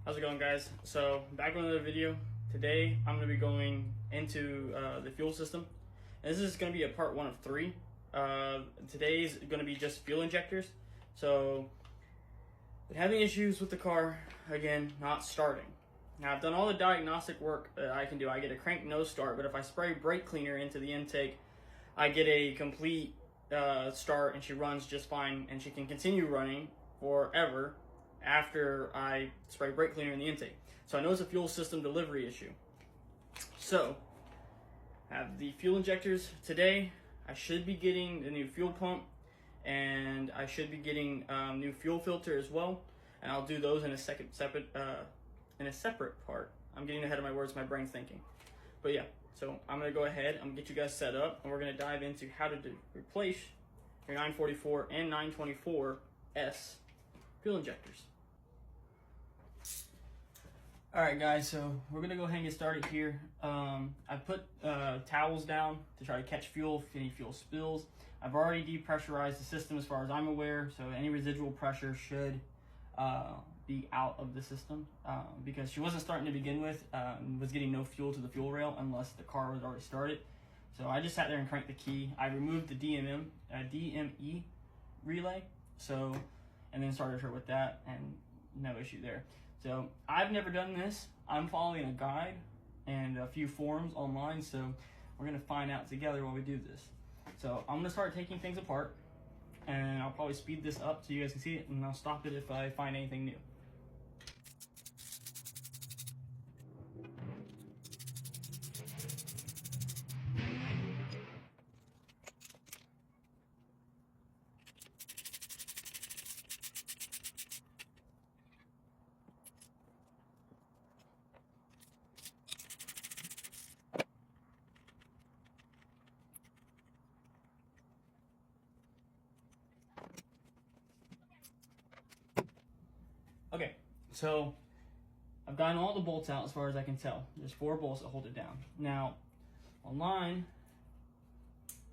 How's it going, guys? So back with another video. Today I'm going to be going into the fuel system, and this is going to be a part 1 of 3. Today's going to be just fuel injectors. So been having issues with the car again, not starting. Now I've done all the diagnostic work that I can do. I get a crank no start, but if I spray brake cleaner into the intake, I get a complete start, and she runs just fine, and she can continue running forever after I spray brake cleaner in the intake. So I know it's a fuel system delivery issue. So I have the fuel injectors today. I should be getting the new fuel pump, and I should be getting new fuel filter as well. And I'll do those in a separate part. I'm getting ahead of my words, my brain's thinking. But yeah, so I'm gonna go ahead, I'm gonna get you guys set up, and we're gonna dive into how to replace your 944 and 924's fuel injectors. Alright guys, so we're going to go ahead and get started here. I put towels down to try to catch fuel if any fuel spills. I've already depressurized the system as far as I'm aware, so any residual pressure should be out of the system because she wasn't starting to begin with, was getting no fuel to the fuel rail unless the car was already started. So I just sat there and cranked the key. I removed the DME relay, and then started her with that, and no issue there. So I've never done this. I'm following a guide and a few forums online, so we're gonna find out together while we do this. So I'm gonna start taking things apart, and I'll probably speed this up so you guys can see it, and I'll stop it if I find anything new. Okay, so I've gotten all the bolts out as far as I can tell. There's 4 bolts that hold it down. Now, online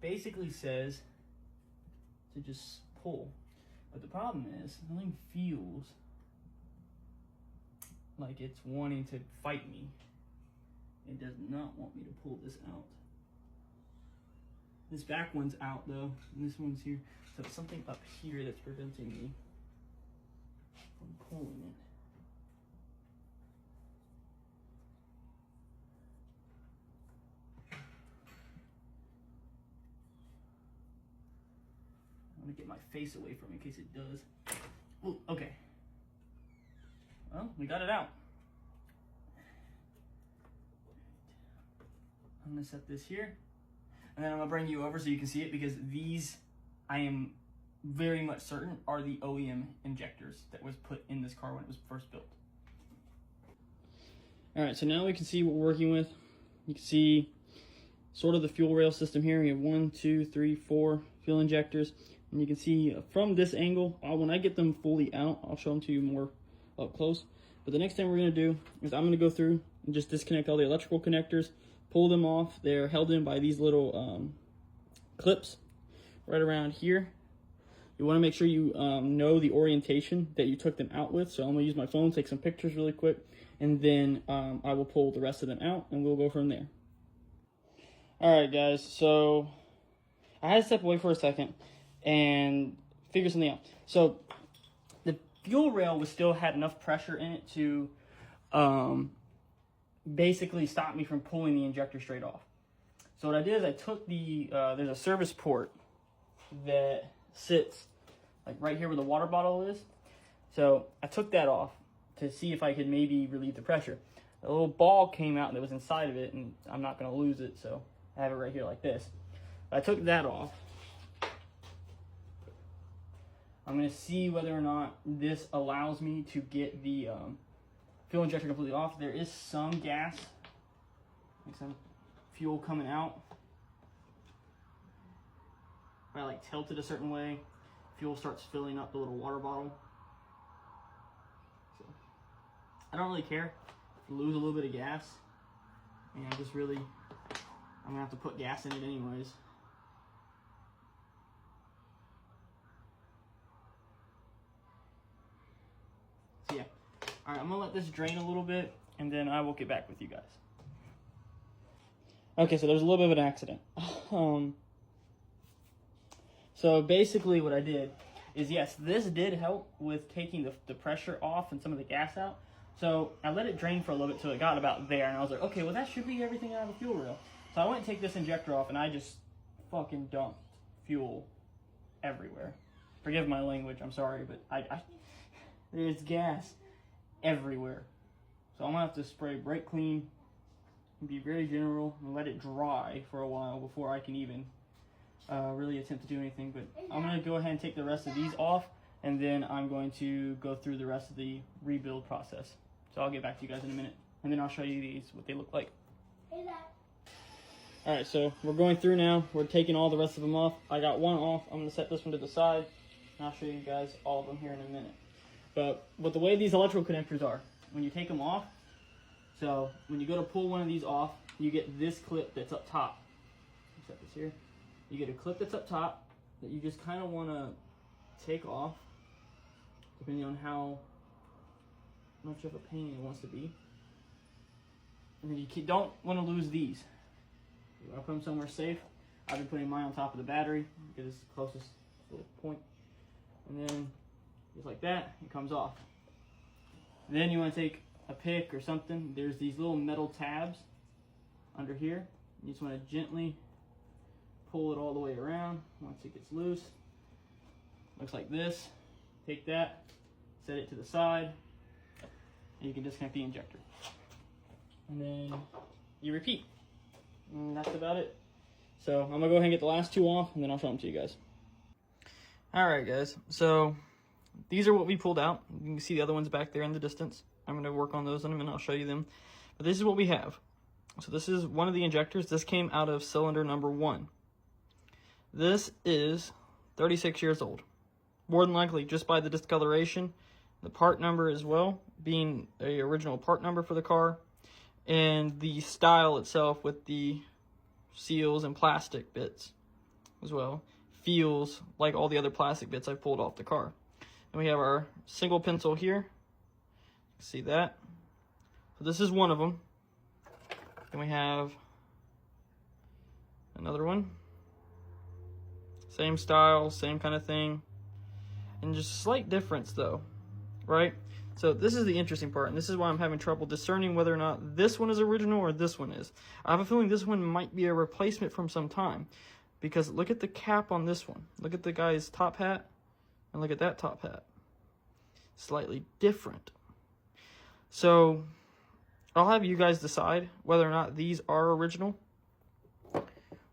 basically says to just pull, but the problem is something feels like it's wanting to fight me. It does not want me to pull this out. This back one's out though, and this one's here. So it's something up here that's preventing me from pulling it. I'm gonna get my face away from it in case it does. Oh, okay. Well, we got it out. I'm gonna set this here, and then I'm gonna bring you over so you can see it, because these, I am very much certain, are the OEM injectors that was put in this car when it was first built. All right, so now we can see what we're working with. You can see sort of the fuel rail system here. We have 1, 2, 3, 4 fuel injectors, and you can see from this angle, when I get them fully out, I'll show them to you more up close. But the next thing we're gonna do is I'm gonna go through and just disconnect all the electrical connectors, pull them off. They're held in by these little clips right around here. You want to make sure you know the orientation that you took them out with. So I'm going to use my phone, take some pictures really quick, and then I will pull the rest of them out, and we'll go from there. All right, guys. So I had to step away for a second and figure something out. So the fuel rail still had enough pressure in it to basically stop me from pulling the injector straight off. So what I did is I took the, there's a service port that sits like right here where the water bottle is. So I took that off to see if I could maybe relieve the pressure. A little ball came out that was inside of it, and I'm not going to lose it, so I have it right here like this. I took that off. I'm going to see whether or not this allows me to get the fuel injector completely off. There is some gas, like some fuel coming out. If I like tilt it a certain way, fuel starts filling up the little water bottle. So I don't really care if you lose a little bit of gas, and I'm gonna have to put gas in it anyways. So yeah, All right, I'm gonna let this drain a little bit, and then I will get back with you guys. Okay, so there's a little bit of an accident. So basically what I did is, yes, this did help with taking the pressure off and some of the gas out. So I let it drain for a little bit till it got about there, and I was like, okay, well that should be everything out of the fuel rail. So I went and take this injector off, and I just fucking dumped fuel everywhere. Forgive my language, I'm sorry, but there's gas everywhere. So I'm gonna have to spray brake clean and be very general and let it dry for a while before I can even really attempt to do anything. But I'm gonna go ahead and take the rest of these off, and then I'm going to go through the rest of the rebuild process. So I'll get back to you guys in a minute, and then I'll show you these, what they look like. All right, so we're going through now. We're taking all the rest of them off. I got one off. I'm gonna set this one to the side, and I'll show you guys all of them here in a minute. But the way these electrical connectors are, when you take them off, so when you go to pull one of these off, you get this clip that's up top. Set this here. You get a clip that's up top that you just kind of want to take off, depending on how much of a pain it wants to be. And then you don't want to lose these. You want to put them somewhere safe. I've been putting mine on top of the battery, get this closest little point. And then, just like that, it comes off. Then you want to take a pick or something. There's these little metal tabs under here. You just want to gently pull it all the way around. Once it gets loose, looks like this. Take that, set it to the side, and you can disconnect the injector. And then you repeat. And that's about it. So I'm gonna go ahead and get the last two off, and then I'll show them to you guys. All right, guys. So these are what we pulled out. You can see the other ones back there in the distance. I'm gonna work on those in a minute. I'll show you them. But this is what we have. So this is one of the injectors. This came out of cylinder number 1. This is 36 years old. More than likely, just by the discoloration, the part number as well, being a original part number for the car, and the style itself with the seals and plastic bits as well, feels like all the other plastic bits I've pulled off the car. And we have our single pencil here. See that? So this is one of them. Then we have another one. Same style, same kind of thing. And just slight difference though, right? So this is the interesting part, and this is why I'm having trouble discerning whether or not this one is original or this one is. I have a feeling this one might be a replacement from some time, because look at the cap on this one. Look at the guy's top hat, and look at that top hat. Slightly different. So I'll have you guys decide whether or not these are original,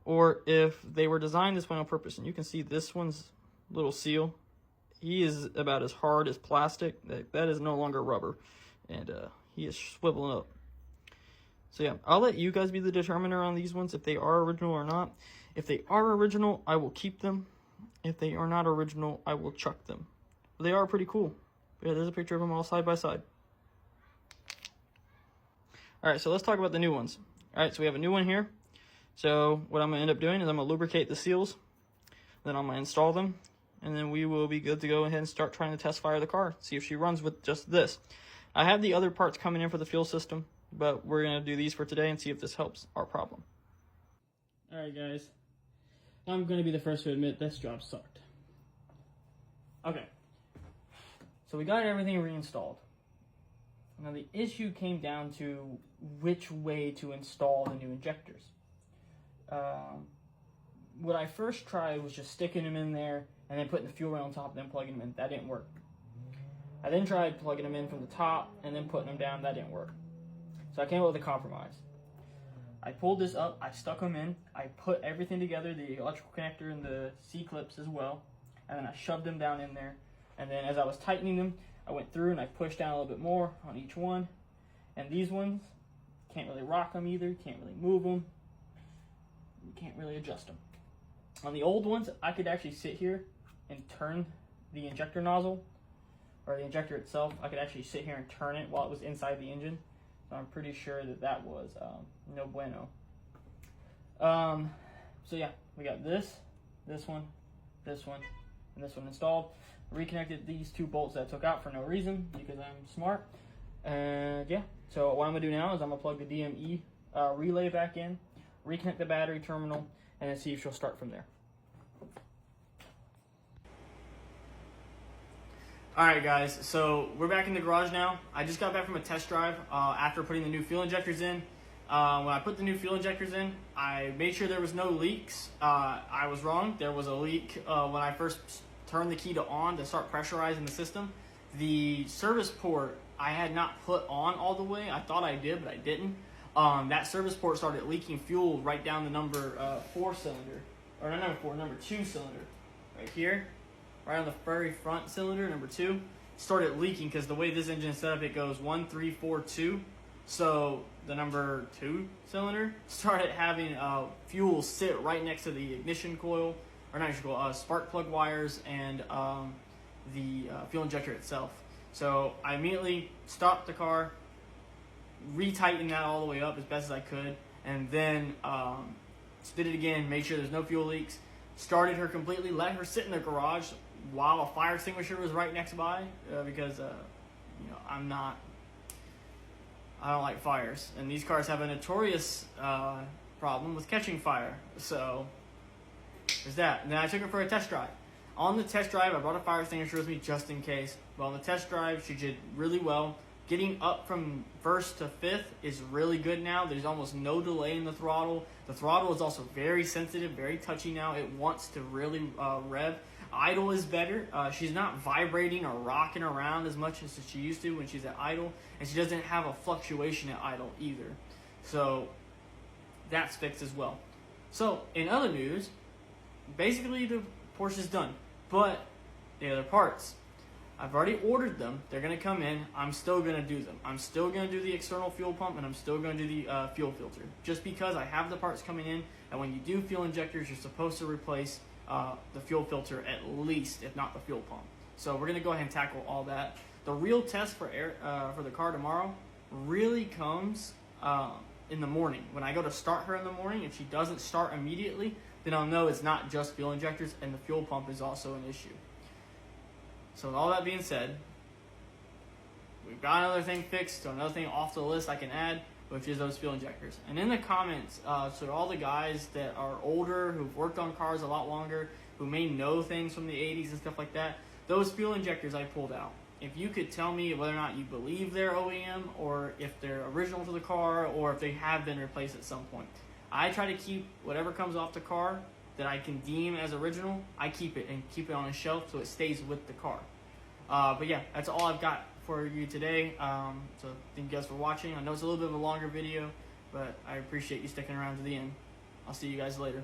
or if they were designed this way on purpose. And you can see this one's little seal. He is about as hard as plastic. That is no longer rubber. And he is swiveling up. So yeah, I'll let you guys be the determiner on these ones, if they are original or not. If they are original, I will keep them. If they are not original, I will chuck them. But they are pretty cool. Yeah, there's a picture of them all side by side. Alright, so let's talk about the new ones. Alright, so we have a new one here. So what I'm going to end up doing is I'm going to lubricate the seals. Then I'm going to install them. And then we will be good to go ahead and start trying to test fire the car. See if she runs with just this. I have the other parts coming in for the fuel system, but we're going to do these for today and see if this helps our problem. Alright guys, I'm going to be the first to admit this job sucked. Okay, so we got everything reinstalled. Now the issue came down to which way to install the new injectors. What I first tried was just sticking them in there and then putting the fuel rail on top and then plugging them in. That didn't work. I then tried plugging them in from the top and then putting them down. That didn't work. So I came up with a compromise. I pulled this up, I stuck them in, I put everything together, the electrical connector and the C-clips as well, and then I shoved them down in there. And then as I was tightening them, I went through and I pushed down a little bit more on each one. And these ones, can't really rock them either, can't really move them, you can't really adjust them. On the old ones, I could actually sit here and turn the injector nozzle, or the injector itself. I could actually sit here and turn it while it was inside the engine. So I'm pretty sure that that was no bueno. So yeah, we got this one, and this one installed. Reconnected these two bolts that I took out for no reason, because I'm smart. And yeah, so what I'm gonna do now is I'm gonna plug the DME relay back in, reconnect the battery terminal, and then see if she'll start from there. Alright guys, so we're back in the garage now. I just got back from a test drive after putting the new fuel injectors in. When I put the new fuel injectors in, I made sure there was no leaks. I was wrong. There was a leak when I first turned the key to on to start pressurizing the system. The service port I had not put on all the way. I thought I did, but I didn't. That service port started leaking fuel right down the number 4 cylinder, or not number 4, number 2 cylinder, right here. Right on the very front cylinder, number 2, started leaking because the way this engine is set up, it goes 1, 3, 4, 2. So the number 2 cylinder started having fuel sit right next to the ignition coil, or not ignition coil, spark plug wires, and the fuel injector itself. So I immediately stopped the car, retightened that all the way up as best as I could, and then did it again, made sure there's no fuel leaks, started her completely, let her sit in the garage while a fire extinguisher was right next by, because you know, I don't like fires, and these cars have a notorious problem with catching fire. So there's that. And then I took her for a test drive. On the test drive, I brought a fire extinguisher with me just in case. But on the test drive, she did really well. Getting up from first to fifth is really good now. There's almost no delay in the throttle. The throttle is also very sensitive, very touchy now. It wants to really rev. Idle is better. She's not vibrating or rocking around as much as she used to when she's at idle, and she doesn't have a fluctuation at idle either. So that's fixed as well. So in other news, basically the Porsche's done, but the other parts, I've already ordered them. They're going to come in. I'm still going to do them. I'm still going to do the external fuel pump, and I'm still going to do the fuel filter, just because I have the parts coming in, and when you do fuel injectors, you're supposed to replace the fuel filter at least, if not the fuel pump. So we're going to go ahead and tackle all that. The real test for the car tomorrow really comes in the morning. When I go to start her in the morning, if she doesn't start immediately, then I'll know it's not just fuel injectors, and the fuel pump is also an issue. So with all that being said, we've got another thing fixed, so another thing off the list I can add, which is those fuel injectors. And in the comments, so all the guys that are older, who've worked on cars a lot longer, who may know things from the 80s and stuff like that, those fuel injectors I pulled out. If you could tell me whether or not you believe they're OEM, or if they're original to the car, or if they have been replaced at some point. I try to keep whatever comes off the car that I can deem as original, I keep it and keep it on a shelf so it stays with the car. But yeah, that's all I've got for you today. So thank you guys for watching. I know it's a little bit of a longer video, but I appreciate you sticking around to the end. I'll see you guys later.